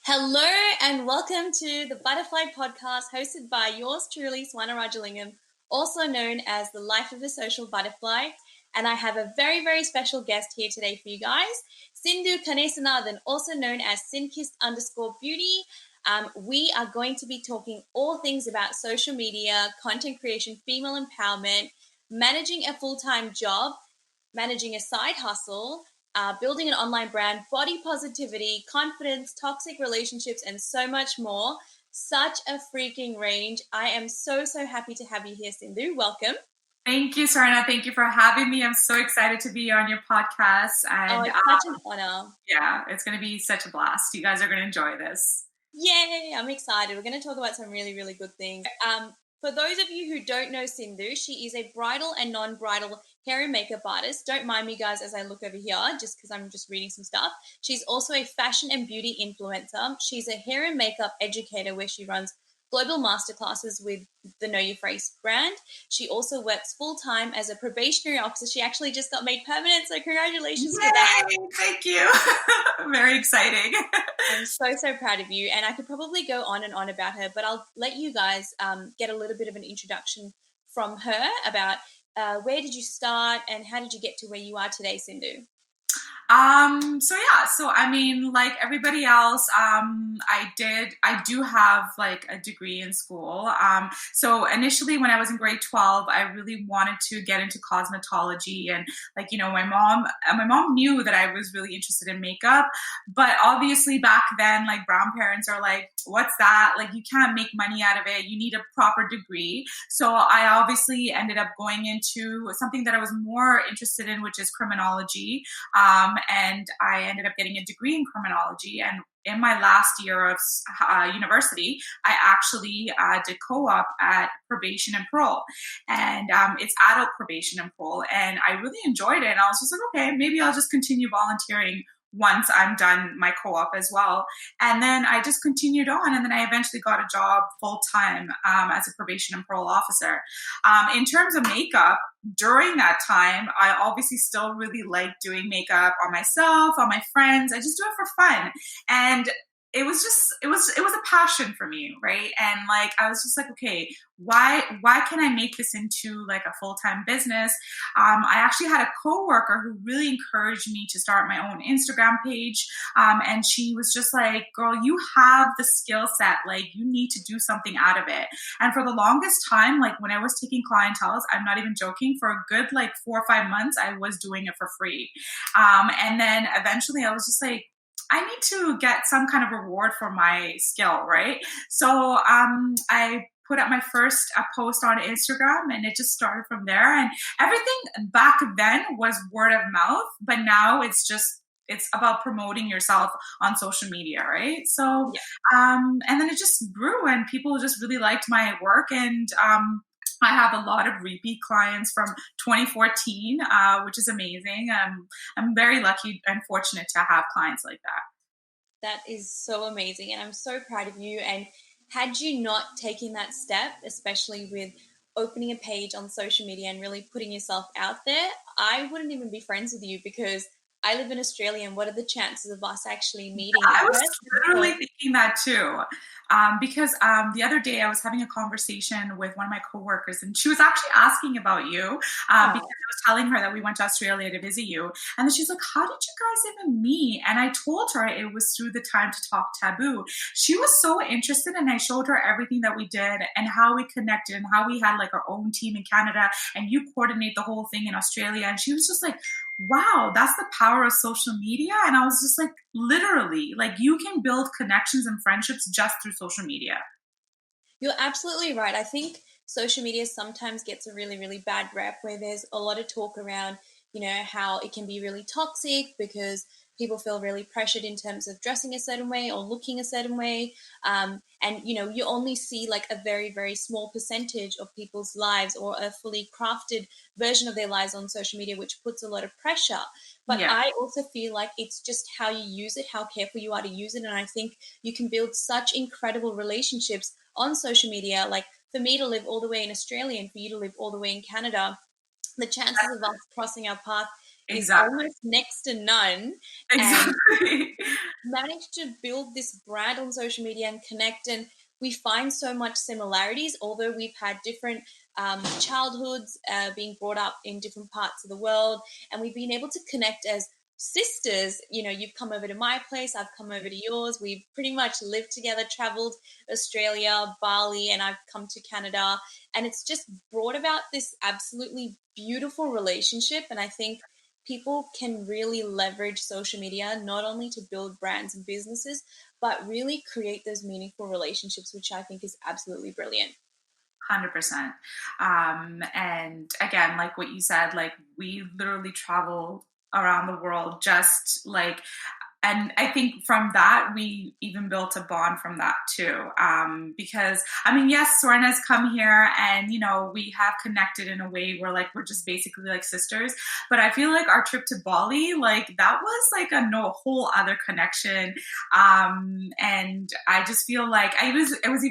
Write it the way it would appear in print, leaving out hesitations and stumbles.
Hello and welcome to the Butterfly Podcast hosted by yours truly, Swarnaa, also known as the Life of a Social Butterfly. And I have a very, very special guest here today for you guys, Sindu Kanesanathan, also known as Sinkissed_Beauty. We are going to be talking all things about social media, content creation, female empowerment, managing a full-time job, managing a side hustle, building an online brand, body positivity, confidence, toxic relationships, and so much more. Such a freaking range. I am so happy to have you here, Sindu. Welcome. Thank you, Swarnaa. Thank you for having me. I'm so excited to be on your podcast. And it's such an honor. Yeah, it's going to be such a blast. You guys are going to enjoy this. Yay, I'm excited. We're going to talk about some really, really good things. For those of you who don't know Sindu, she is a bridal and non-bridal hair and makeup artist. Don't mind me, guys, as I look over here, just because I'm just reading some stuff. She's also a fashion and beauty influencer. She's a hair and makeup educator where she runs global masterclasses with the Know Your Face brand. She also works full-time as a probationary officer. She actually just got made permanent, so congratulations Yay, for that. Thank you. Very exciting. I'm so proud of you, and I could probably go on and on about her, but I'll let you guys get a little bit of an introduction from her about where did you start and how did you get to where you are today, Sindu? So I mean, like everybody else, I do have like a degree in school. So initially when I was in grade 12, I really wanted to get into cosmetology, and like, you know, my mom knew that I was really interested in makeup, but obviously back then, like brown parents are like, what's that? Like, you can't make money out of it. You need a proper degree. So I obviously ended up going into something that I was more interested in, which is criminology. And I ended up getting a degree in criminology. And in my last year of university, I actually did co-op at probation and parole. And it's adult probation and parole. And I really enjoyed it. And I was just like, okay, maybe I'll just continue volunteering once I'm done my co-op as well. And then I just continued on, and then I eventually got a job full-time as a probation and parole officer. In terms of makeup, during that time, I obviously still really like doing makeup on myself, on my friends. I just do it for fun. And it was a passion for me, right? And like, I was just like, okay, why can I make this into like a full-time business? I actually had a coworker who really encouraged me to start my own Instagram page. And she was just like, girl, you have the skill set, like you need to do something out of it. And for the longest time, like when I was taking clientele, I'm not even joking, for a good like 4 or 5 months, I was doing it for free. And then eventually I was just like, I need to get some kind of reward for my skill, right? So I put up my first post on Instagram, and it just started from there. And everything back then was word of mouth, but now it's about promoting yourself on social media, right? So, and then it just grew, and people just really liked my work. And I have a lot of repeat clients from 2014, which is amazing. I'm very lucky and fortunate to have clients like that. That is so amazing, and I'm so proud of you. And had you not taken that step, especially with opening a page on social media and really putting yourself out there, I wouldn't even be friends with you, because I live in Australia, and what are the chances of us actually meeting? I was literally thinking that too. Because the other day I was having a conversation with one of my coworkers, and she was actually asking about you because I was telling her that we went to Australia to visit you. And then she's like, how did you guys even meet? And I told her it was through the Time to Talk Taboo. She was so interested, and I showed her everything that we did and how we connected and how we had like our own team in Canada, and you coordinate the whole thing in Australia. And she was just like, wow, that's the power of social media. And I was just like, literally, like you can build connections and friendships just through social media. You're absolutely right. I think social media sometimes gets a really, really bad rep, where there's a lot of talk around, you know, how it can be really toxic because people feel really pressured in terms of dressing a certain way or looking a certain way. And, you know, you only see like a very, very small percentage of people's lives, or a fully crafted version of their lives on social media, which puts a lot of pressure. But I also feel like it's just how you use it, how careful you are to use it. And I think you can build such incredible relationships on social media. Like for me to live all the way in Australia and for you to live all the way in Canada, the chances of us crossing our path is Exactly. almost next to none. And Exactly. managed to build this brand on social media and connect. And we find so much similarities, although we've had different childhoods, being brought up in different parts of the world, and we've been able to connect as sisters. You know, you've come over to my place, I've come over to yours. We've pretty much lived together, traveled Australia, Bali, and I've come to Canada. And it's just brought about this absolutely beautiful relationship. And I think people can really leverage social media not only to build brands and businesses, but really create those meaningful relationships, which I think is absolutely brilliant. 100%. And again, like what you said, like we literally travel around the world just like, and I think from that we even built a bond from that too, because I mean, yes, Swarnaa's come here and we have connected in a way where like we're just basically like sisters, but I feel like our trip to Bali, like that was like a no whole other connection, and I just feel like it was